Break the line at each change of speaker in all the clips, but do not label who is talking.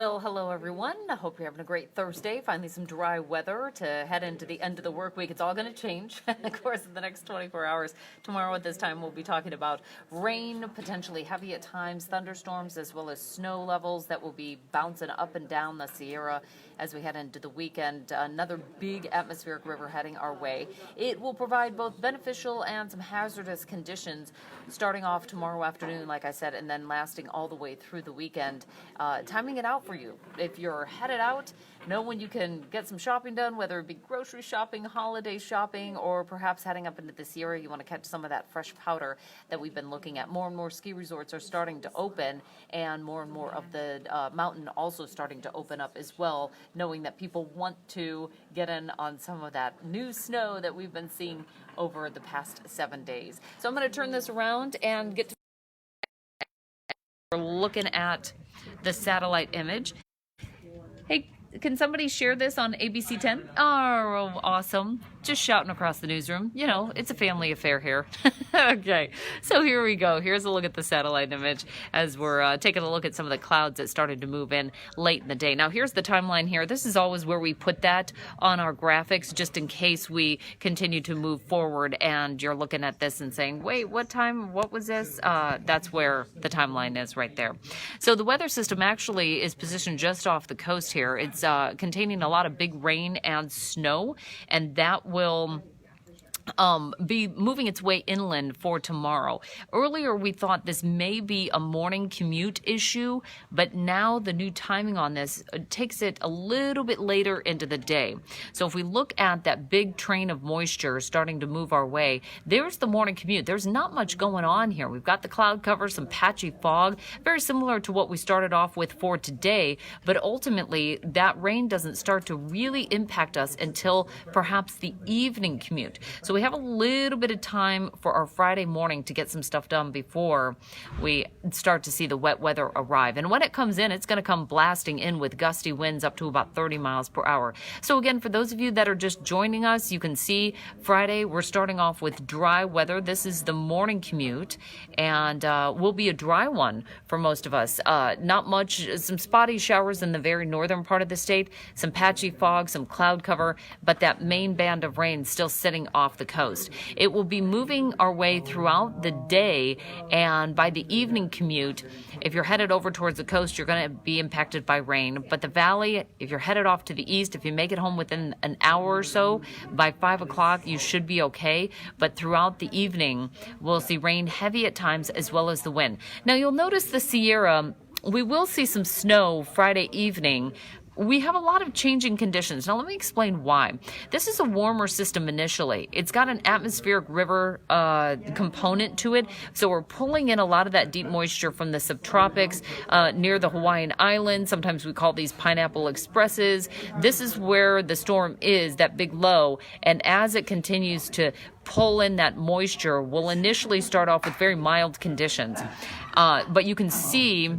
Well, hello everyone. I hope you're having a great Thursday. Finally, some dry weather to head into the end of the work week. It's all going to change, of course, in the next 24 hours. Tomorrow at this time, we'll be talking about rain, potentially heavy at times, thunderstorms, as well as snow levels that will be bouncing up and down the Sierra as we head into the weekend. Another big atmospheric river heading our way. It will provide both beneficial and some hazardous conditions starting off tomorrow afternoon, like I said, and then lasting all the way through the weekend. Timing it out for you. If you're headed out, know when you can get some shopping done, whether it be grocery shopping, holiday shopping, or perhaps heading up into the Sierra. You want to catch some of that fresh powder that we've been looking at. More and more ski resorts are starting to open, and more of the mountain also starting to open up as well, knowing that people want to get in on some of that new snow that we've been seeing over the past 7 days. So I'm going to turn this around and get to we're looking at the satellite image. Hey, can somebody share this on ABC10? Oh, awesome. Just shouting across the newsroom. You know, it's a family affair here. Okay, so here we go. Here's a look at the satellite image as we're taking a look at some of the clouds that started to move in late in the day. Now, here's the timeline here. This is always where we put that on our graphics, just in case we continue to move forward and you're looking at this and saying, wait, what time? What was this? That's where the timeline is right there. So the weather system actually is positioned just off the coast here. It's containing a lot of big rain and snow, and that will be moving its way inland for tomorrow. Earlier, we thought this may be a morning commute issue, but now the new timing on this takes it a little bit later into the day. So if we look at that big train of moisture starting to move our way, there's the morning commute. There's not much going on here. We've got the cloud cover, some patchy fog, very similar to what we started off with for today, but ultimately that rain doesn't start to really impact us until perhaps the evening commute. So we have a little bit of time for our Friday morning to get some stuff done before we start to see the wet weather arrive. And when it comes in, it's going to come blasting in with gusty winds up to about 30 miles per hour. So again, for those of you that are just joining us, you can see Friday, we're starting off with dry weather. This is the morning commute, and will be a dry one for most of us. Not much, some spotty showers in the very northern part of the state, some patchy fog, some cloud cover, but that main band of rain still sitting off the coast. It will be moving our way throughout the day, and by the evening commute, if you're headed over towards the coast, you're going to be impacted by rain. But the valley, if you're headed off to the east, if you make it home within an hour or so, by 5 o'clock, you should be okay. But throughout the evening, we'll see rain heavy at times as well as the wind. Now, you'll notice the Sierra, we will see some snow Friday evening. We have a lot of changing conditions. Now, let me explain why. This is a warmer system initially. It's got an atmospheric river component to it, so we're pulling in a lot of that deep moisture from the subtropics near the Hawaiian Islands. Sometimes we call these pineapple expresses. This is where the storm is, that big low, and as it continues to pull in that moisture, we'll initially start off with very mild conditions. But you can see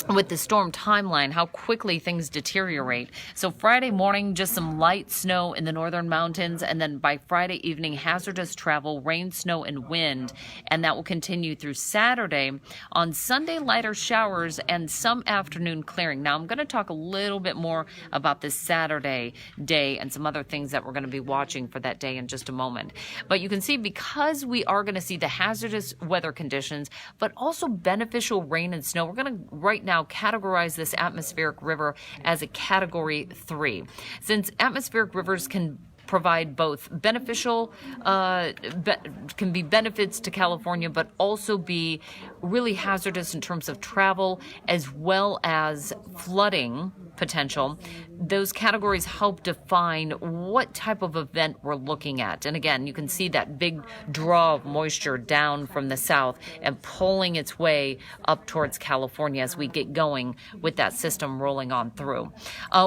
with the storm timeline how quickly things deteriorate. So Friday morning, just some light snow in the northern mountains, and then by Friday evening, hazardous travel, rain, snow, and wind, and that will continue through Saturday. On Sunday, lighter showers and some afternoon clearing. Now, I'm going to talk a little bit more about this Saturday day and some other things that we're going to be watching for that day in just a moment. But you can see, because we are going to see the hazardous weather conditions, but also beneficial rain and snow, we're going to right now categorize this atmospheric river as a category 3. Since atmospheric rivers can provide both beneficial, can be benefits to California, but also be really hazardous in terms of travel as well as flooding potential. Those categories help define what type of event we're looking at. And again, you can see that big draw of moisture down from the south and pulling its way up towards California as we get going with that system rolling on through.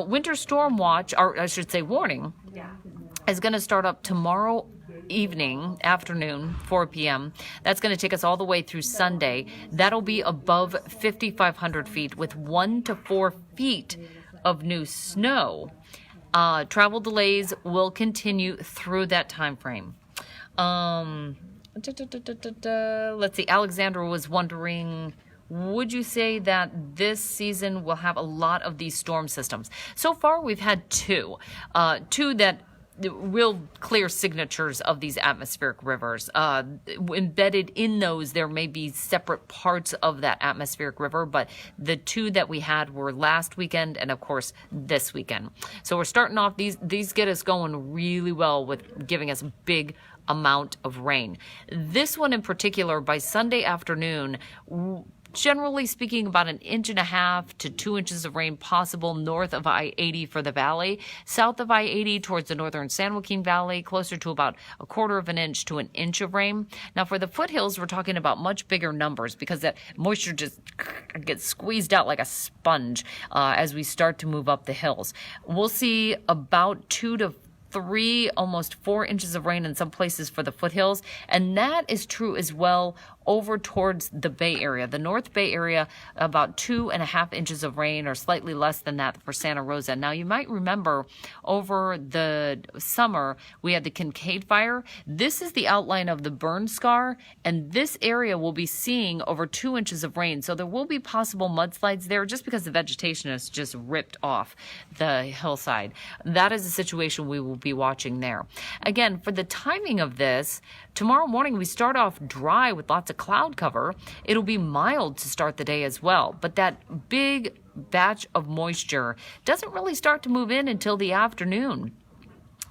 Winter storm watch, or I should say warning, is going to start up tomorrow afternoon, 4 p.m. That's going to take us all the way through Sunday. That'll be above 5,500 feet with 1 to 4 feet of new snow. Travel delays will continue through that time frame. Let's see. Alexandra was wondering would you say that this season will have a lot of these storm systems? So far, we've had two that real clear signatures of these atmospheric rivers. Embedded in those, there may be separate parts of that atmospheric river, but the two that we had were last weekend and, of course, this weekend. So we're starting off, these get us going really well with giving us big amount of rain. This one in particular, by Sunday afternoon, generally speaking, about 1.5 to 2 inches of rain possible north of I-80 for the valley. South of I-80 towards the northern San Joaquin Valley, closer to about 1/4 of an inch to 1 inch of rain. Now for the foothills, we're talking about much bigger numbers because that moisture just gets squeezed out like a sponge as we start to move up the hills. We'll see about 2 to 3, almost 4 inches of rain in some places for the foothills. And that is true as well over towards the Bay Area. The North Bay Area, about 2.5 inches of rain or slightly less than that for Santa Rosa. Now, you might remember over the summer, we had the Kincaid fire. This is the outline of the burn scar, and this area will be seeing over 2 inches of rain. So there will be possible mudslides there just because the vegetation is just ripped off the hillside. That is a situation we will be watching there. Again, for the timing of this, tomorrow morning we start off dry with lots of cloud cover. It'll be mild to start the day as well, but that big batch of moisture doesn't really start to move in until the afternoon.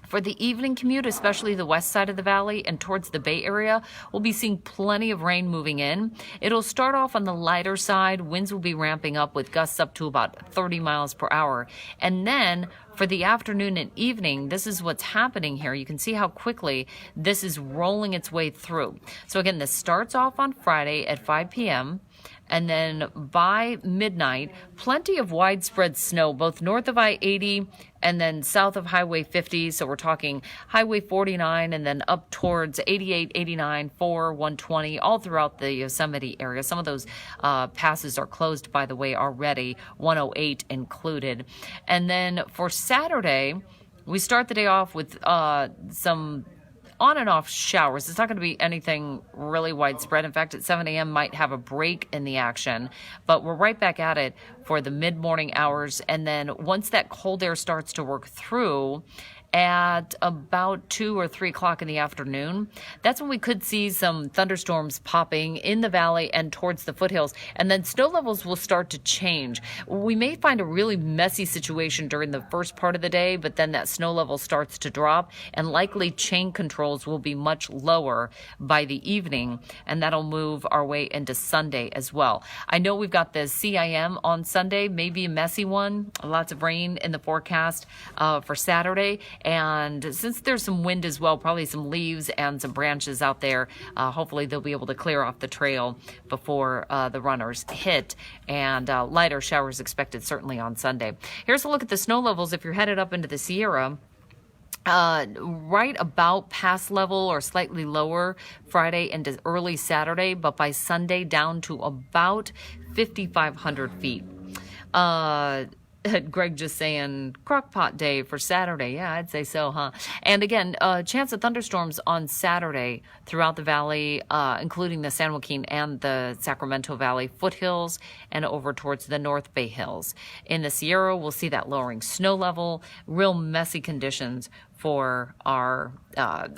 For the evening commute, especially the west side of the valley and towards the Bay Area, we'll be seeing plenty of rain moving in. It'll start off on the lighter side. Winds will be ramping up with gusts up to about 30 miles per hour. And then for the afternoon and evening, this is what's happening here. You can see how quickly this is rolling its way through. So again, this starts off on Friday at 5 p.m. And then by midnight, plenty of widespread snow, both north of I-80 and then south of Highway 50. So we're talking Highway 49 and then up towards 88, 89, 4, 120, all throughout the Yosemite area. Some of those passes are closed, by the way, already, 108 included. And then for Saturday, we start the day off with some on and off showers. It's not going to be anything really widespread. In fact, at 7 a.m. might have a break in the action, but we're right back at it for the mid-morning hours. And then once that cold air starts to work through at about 2 or 3 o'clock in the afternoon, that's when we could see some thunderstorms popping in the valley and towards the foothills. And then snow levels will start to change. We may find a really messy situation during the first part of the day, but then that snow level starts to drop, and likely chain controls will be much lower by the evening, and that'll move our way into Sunday as well. I know we've got the CIM on Sunday, maybe a messy one, lots of rain in the forecast for Saturday. And since there's some wind as well, probably some leaves and some branches out there, hopefully they'll be able to clear off the trail before the runners hit, and lighter showers expected certainly on Sunday. Here's a look at the snow levels if you're headed up into the Sierra. Right about pass level or slightly lower Friday into early Saturday, but by Sunday down to about 5,500 feet. Greg just saying crockpot day for Saturday. Yeah, I'd say so, huh? And again, chance of thunderstorms on Saturday throughout the valley, including the San Joaquin and the Sacramento Valley foothills and over towards the North Bay Hills. In the Sierra, we'll see that lowering snow level, real messy conditions for our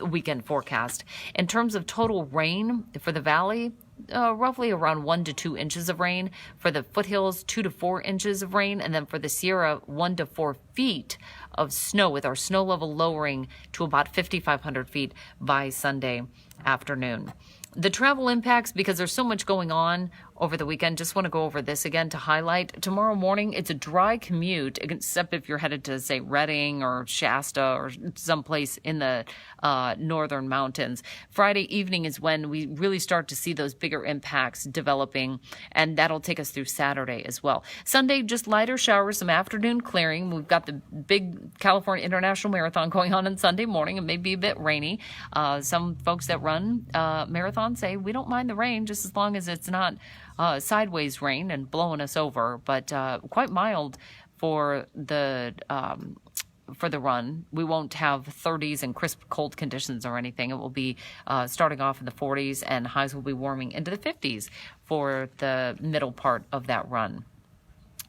weekend forecast. In terms of total rain for the valley, roughly around 1 to 2 inches of rain. For the foothills, 2 to 4 inches of rain. And then for the Sierra, 1 to 4 feet of snow, with our snow level lowering to about 5,500 feet by Sunday afternoon. The travel impacts, because there's so much going on over the weekend, just want to go over this again to highlight. Tomorrow morning, it's a dry commute, except if you're headed to, say, Redding or Shasta or someplace in the northern mountains. Friday evening is when we really start to see those bigger impacts developing, and that'll take us through Saturday as well. Sunday, just lighter showers, some afternoon clearing. We've got the big California International Marathon going on Sunday morning. It may be a bit rainy. Some folks that run marathons say, we don't mind the rain just as long as it's not sideways rain and blowing us over, but quite mild for the for the run. We won't have 30s and crisp cold conditions or anything. It will be starting off in the 40s, and highs will be warming into the 50s for the middle part of that run.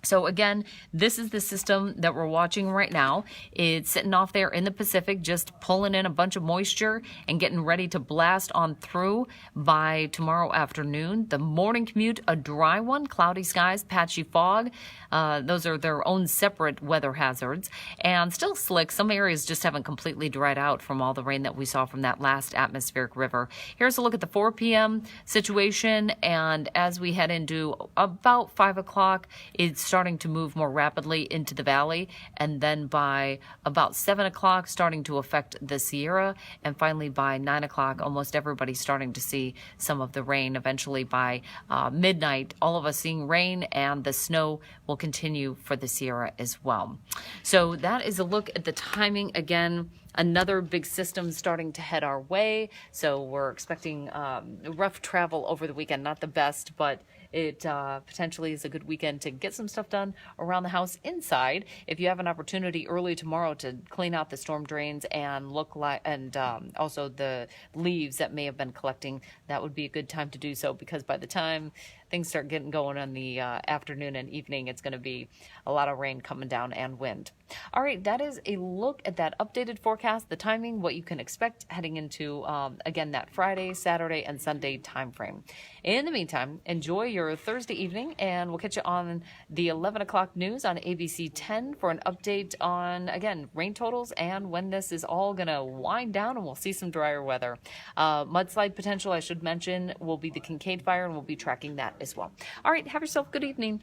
So again, this is the system that we're watching right now. It's sitting off there in the Pacific, just pulling in a bunch of moisture and getting ready to blast on through by tomorrow afternoon. The morning commute, a dry one, cloudy skies, patchy fog. Those are their own separate weather hazards. And still slick. Some areas just haven't completely dried out from all the rain that we saw from that last atmospheric river. Here's a look at the 4 p.m. situation. And as we head into about 5 o'clock, it's starting to move more rapidly into the valley, and then by about 7 o'clock starting to affect the Sierra, and finally by 9 o'clock almost everybody's starting to see some of the rain. Eventually by midnight, all of us seeing rain, and the snow will continue for the Sierra as well. So that is a look at the timing. Again, another big system starting to head our way, so we're expecting rough travel over the weekend. Not the best, but it potentially is a good weekend to get some stuff done around the house inside. If you have an opportunity early tomorrow to clean out the storm drains and also the leaves that may have been collecting, that would be a good time to do so, because by the time things start getting going in the afternoon and evening, it's going to be a lot of rain coming down and wind. All right, that is a look at that updated forecast, the timing, what you can expect heading into, again, that Friday, Saturday, and Sunday time frame. In the meantime, enjoy your Thursday evening, and we'll catch you on the 11 o'clock news on ABC 10 for an update on, again, rain totals and when this is all going to wind down and we'll see some drier weather. Mudslide potential, I should mention, will be the Kincaid fire, and we'll be tracking that as well. All right, have yourself a good evening.